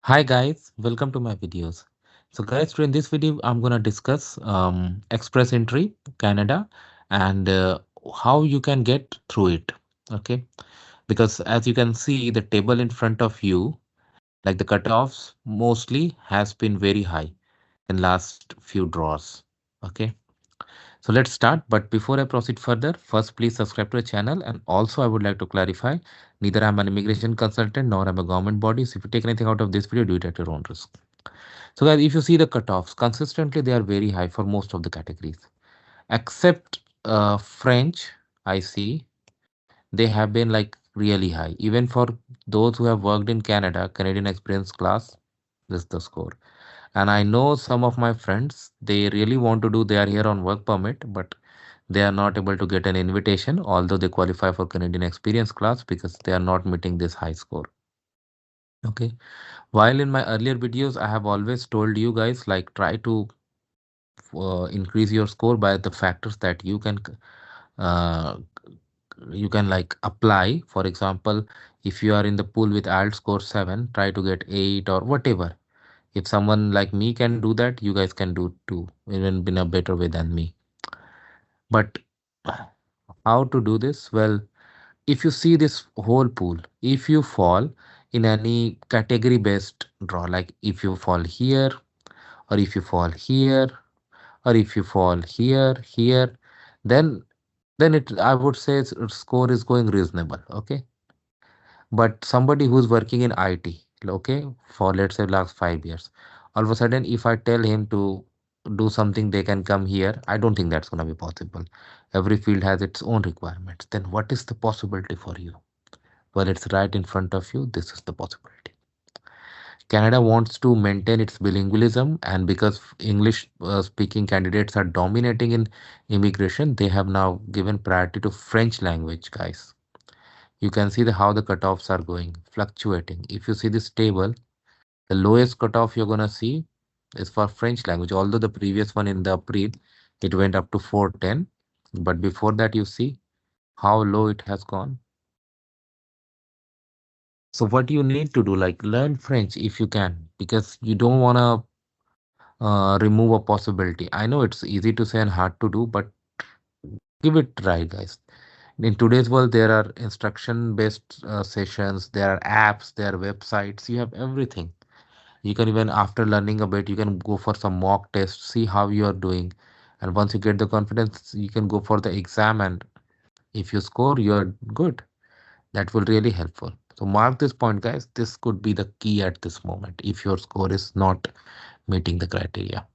Hi guys, welcome to my videos. So guys, today in this video, I'm gonna discuss Express Entry Canada and how you can get through it. Okay, because as you can see, the table in front of you, like the cutoffs, mostly has been very high in last few draws. Okay, so let's start. But before I proceed further, first please subscribe to the channel. And also I would like to clarify, neither I'm an immigration consultant nor I'm a government body. So if you take anything out of this video, do it at your own risk. So guys, if you see the cutoffs, consistently they are very high for most of the categories. Except French, I see they have been like really high. Even for those who have worked in Canada, Canadian experience class, this is the score. And I know some of my friends, they really want to do, they are here on work permit, but they are not able to get an invitation, although they qualify for Canadian experience class because they are not meeting this high score. Okay. While in my earlier videos, I have always told you guys like try to increase your score by the factors that uh, you can like apply. For example, if you are in the pool with IELTS score 7, try to get 8 or whatever. If someone like me can do that, you guys can do too, even in a better way than me. But how to do this? Well, if you see this whole pool, if you fall in any category based draw, like if you fall here, or if you fall here, or if you fall here, then it I would say its score is going reasonable. Okay, but somebody who's working in IT, okay, for let's say last 5 years, all of a sudden if I tell him to do something, they can come here, I don't think that's going to be possible. Every field has its own requirements. Then what is the possibility for you? Well, it's right in front of you. This is the possibility. Canada wants to maintain its bilingualism, and because English speaking candidates are dominating in immigration, they have now given priority to French language, guys. You can see how the cutoffs are going, fluctuating. If you see this table, the lowest cutoff you're gonna see is for French language, although the previous one in the April, it went up to 410. But before that, you see how low it has gone. So what you need to do, like learn French if you can, because you don't wanna remove a possibility. I know it's easy to say and hard to do, but give it try, guys. In today's world, there are instruction-based sessions, there are apps, there are websites. You have everything. You can even after learning a bit, you can go for some mock tests, see how you are doing, and once you get the confidence, you can go for the exam. And if you score, you're good. That will really helpful. So mark this point, guys. This could be the key at this moment if your score is not meeting the criteria.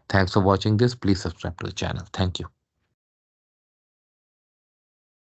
Thanks for watching this. Please subscribe to the channel. Thank you.